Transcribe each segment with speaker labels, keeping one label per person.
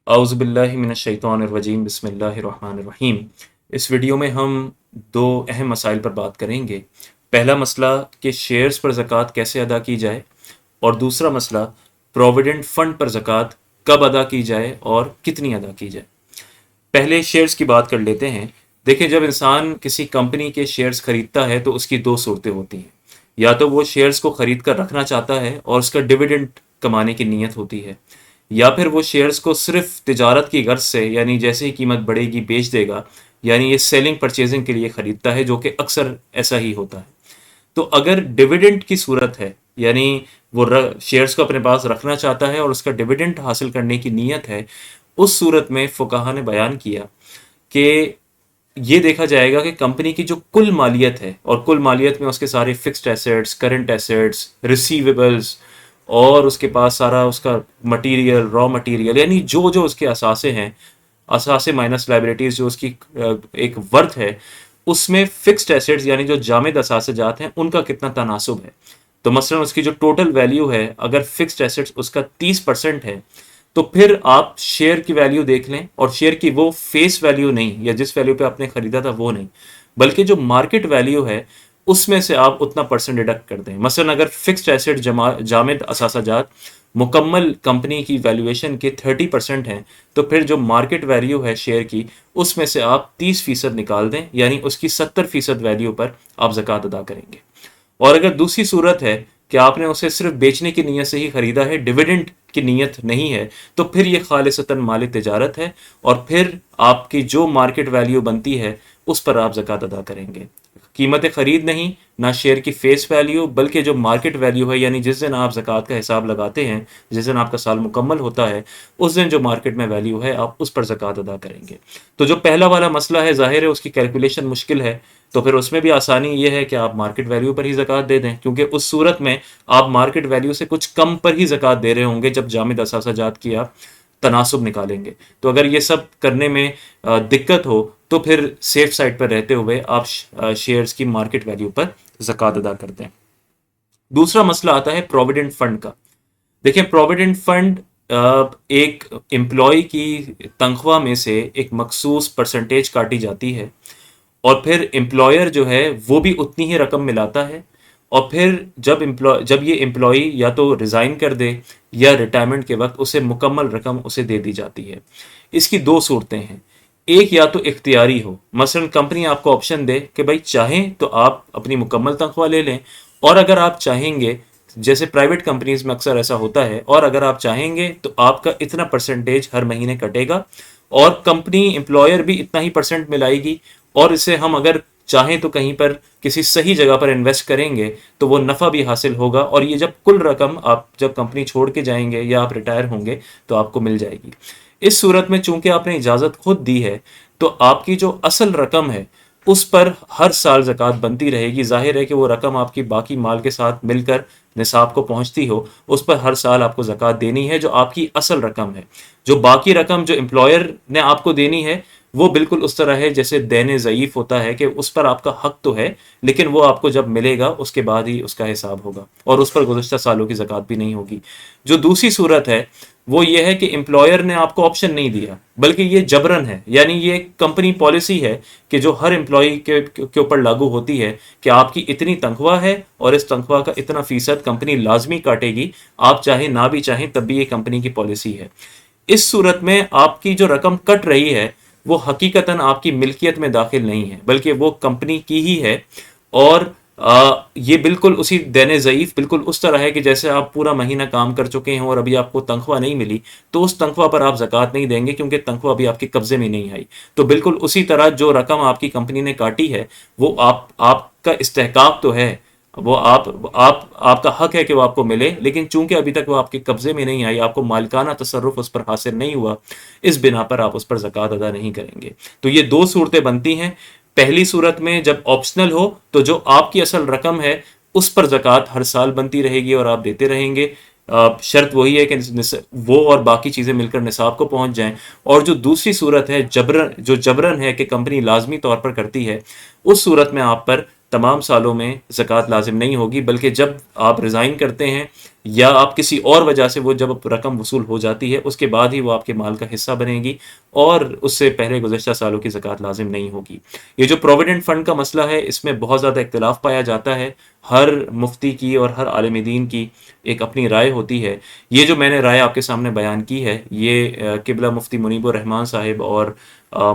Speaker 1: औज़ु बिल्लाहि मिनश शैतानिर रजीम बिस्मिल्लाहिर रहमानिर रहीम। इस वीडियो में हम दो अहम मसाइल पर बात करेंगे। पहला मसला कि शेयर्स पर ज़कात कैसे अदा की जाए, और दूसरा मसला प्रोविडेंट फ़ंड पर ज़कात कब अदा की जाए और कितनी अदा की जाए। पहले शेयर्स की बात कर लेते हैं। देखिए, जब इंसान किसी कंपनी के शेयर्स खरीदता है तो उसकी दो सूरतें होती हैं। या तो वो शेयर्स को खरीद कर रखना चाहता है और उसका डिविडेंड कमाने की नीयत होती है, या फिर वो शेयर्स को सिर्फ तिजारत की गर्ज से, यानी जैसे ही कीमत बढ़ेगी बेच देगा, यानी ये सेलिंग परचेजिंग के लिए खरीदता है, जो कि अक्सर ऐसा ही होता है। तो अगर डिविडेंड की सूरत है, यानी वो शेयर्स को अपने पास रखना चाहता है और उसका डिविडेंड हासिल करने की नीयत है, उस सूरत में फुकाहा ने बयान किया कि ये देखा जाएगा कि कंपनी की जो कुल मालियत है, और कुल मालियत में उसके सारे fixed assets, current assets, receivables, और उसके पास सारा उसका मटेरियल, रॉ मटेरियल, यानी जो जो उसके असासे हैं, असासे माइनस लाइबिलिटीज, जो उसकी एक वर्थ है, उसमें फिक्स्ड एसेट्स यानी जो जामिद असासे जात हैं उनका कितना तनासुब है। तो मसलन उसकी जो टोटल वैल्यू है, अगर फिक्स्ड एसेट्स उसका 30% है, तो फिर आप शेयर की वैल्यू देख लें, और शेयर की वो फेस वैल्यू नहीं, या जिस वैल्यू पे आपने खरीदा था वो नहीं, बल्कि जो मार्केट वैल्यू है उसमें से आप उतना परसेंट डिडक्ट कर दें। मसलन अगर फिक्स्ड एसेट जामिद असासाजात मुकम्मल कंपनी की वैल्यूएशन के 30% हैं, तो फिर जो मार्केट वैल्यू है शेयर की, उसमें से आप 30% निकाल दें, यानी उसकी 70% वैल्यू पर आप ज़कात अदा करेंगे। और अगर दूसरी सूरत है कि आपने उसे सिर्फ बेचने की नीयत से ही खरीदा है, डिविडेंड की नीयत नहीं है, तो फिर ये खालिसतन माली तिजारत है, और फिर आपकी जो मार्केट वैल्यू बनती है उस पर आप ज़कात अदा करेंगे। कीमत खरीद नहीं, ना शेयर की फेस वैल्यू, बल्कि जो मार्केट वैल्यू है, यानी जिस दिन आप ज़कात का हिसाब लगाते हैं, जिस दिन आपका साल मुकम्मल होता है, उस दिन जो मार्केट में वैल्यू है आप उस पर ज़कात अदा करेंगे। तो जो पहला वाला मसला है, ज़ाहिर है उसकी कैलकुलेशन मुश्किल है, तो फिर उसमें भी आसानी ये है कि आप मार्केट वैल्यू पर ही ज़कात दे दें, क्योंकि उस सूरत में आप मार्केट वैल्यू से कुछ कम पर ही ज़कात दे रहे होंगे जब जामिद असासाजात की आप तनासुब निकालेंगे। तो अगर ये सब करने में दिक्कत हो, तो फिर सेफ साइड पर रहते हुए आप शेयर्स की मार्केट वैल्यू पर ज़कात अदा करते हैं। दूसरा मसला आता है प्रोविडेंट फंड का। देखिए, प्रोविडेंट फंड एक एम्प्लॉय की तनख्वाह में से एक मखसूस परसेंटेज काटी जाती है, और फिर एम्प्लॉयर जो है वो भी उतनी ही रकम मिलाता है, और फिर जब ये एम्प्लॉय या तो रिज़ाइन कर दे या रिटायरमेंट के वक्त उसे मुकम्मल रकम उसे दे दी जाती है। इसकी दो सूरतें हैं। एक, या तो इख्तियारी हो, मसलन कंपनी आपको ऑप्शन दे कि भाई चाहें तो आप अपनी मुकम्मल तनख्वाह ले लें, और अगर आप चाहेंगे, जैसे प्राइवेट कंपनीज में अक्सर ऐसा होता है, और अगर आप चाहेंगे तो आपका इतना परसेंटेज हर महीने कटेगा, और कंपनी एम्प्लॉयर भी इतना ही परसेंट मिलाएगी, और इसे हम अगर चाहें तो कहीं पर किसी सही जगह पर इन्वेस्ट करेंगे तो वो नफ़ा भी हासिल होगा, और ये जब कुल रकम आप जब कंपनी छोड़ के जाएंगे या आप रिटायर होंगे तो आपको मिल जाएगी। इस सूरत में चूंकि आपने इजाज़त खुद दी है, तो आपकी जो असल रकम है उस पर हर साल ज़कात बनती रहेगी। जाहिर है कि वो रकम आपकी बाकी माल के साथ मिलकर निसाब को पहुंचती हो, उस पर हर साल आपको ज़कात देनी है, जो आपकी असल रकम है। जो बाकी रकम जो एम्प्लॉयर ने आपको देनी है, वो बिल्कुल उस तरह है जैसे देने ज़यीफ़ होता है, कि उस पर आपका हक तो है, लेकिन वो आपको जब मिलेगा उसके बाद ही उसका हिसाब होगा, और उस पर गुज़श्ता सालों की ज़कात भी नहीं होगी। जो दूसरी सूरत है वो ये है कि एम्प्लॉयर ने आपको ऑप्शन नहीं दिया, बल्कि ये जबरन है, यानी ये कंपनी पॉलिसी है कि जो हर एम्प्लॉय के ऊपर लागू होती है कि आपकी इतनी तनख्वाह है और इस तनख्वाह का इतना फीसद कंपनी लाजमी काटेगी, आप चाहे ना भी चाहें तब भी ये कंपनी की पॉलिसी है। इस सूरत में आपकी जो रकम कट रही है वो हकीकतन आपकी मिल्कियत में दाखिल नहीं है, बल्कि वो कंपनी की ही है, और ये बिल्कुल उसी देने ज़यीफ़ बिल्कुल उस तरह है कि जैसे आप पूरा महीना काम कर चुके हैं और अभी आपको तनख्वाह नहीं मिली, तो उस तनख्वाह पर आप ज़कात नहीं देंगे, क्योंकि तनख्वाह अभी आपके कब्ज़े में नहीं आई। तो बिल्कुल उसी तरह जो रकम आपकी कंपनी ने काटी है वो आपका इस्तेहकाक तो है, वो आपका हक है कि वो आपको मिले, लेकिन चूंकि अभी तक वो आपके कब्ज़े में नहीं आई, आपको मालिकाना तसर्रुफ उस पर हासिल नहीं हुआ, इस बिना पर आप उस पर ज़कात अदा नहीं करेंगे। तो ये दो सूरतें बनती हैं। पहली सूरत में जब ऑप्शनल हो, तो जो आपकी असल रकम है उस पर ज़कात हर साल बनती रहेगी और आप देते रहेंगे। शर्त वही है कि वो और बाकी चीज़ें मिलकर निसाब को पहुंच जाएं। और जो दूसरी सूरत है, जबरन है कि कंपनी लाजमी तौर पर करती है, उस सूरत में आप पर تمام سالوں میں زکوٰۃ لازم نہیں ہوگی، بلکہ جب آپ ریزائن کرتے ہیں یا آپ کسی اور وجہ سے وہ جب رقم وصول ہو جاتی ہے اس کے بعد ہی وہ آپ کے مال کا حصہ بنے گی، اور اس سے پہلے گزشتہ سالوں کی زکوٰۃ لازم نہیں ہوگی۔ یہ جو پروویڈنٹ فنڈ کا مسئلہ ہے اس میں بہت زیادہ اختلاف پایا جاتا ہے، ہر مفتی کی اور ہر عالم دین کی ایک اپنی رائے ہوتی ہے۔ یہ جو میں نے رائے آپ کے سامنے بیان کی ہے یہ قبلہ مفتی منیب الرحمان صاحب اور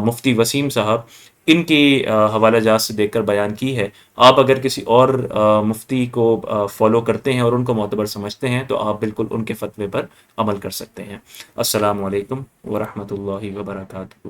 Speaker 1: مفتی وسیم صاحب ان کی حوالہ جات سے دیکھ کر بیان کی ہے۔ آپ اگر کسی اور مفتی کو فالو کرتے ہیں اور ان کو معتبر سمجھتے ہیں تو آپ بالکل ان کے فتوے پر عمل کر سکتے ہیں۔ السلام علیکم ورحمۃ اللہ وبرکاتہ۔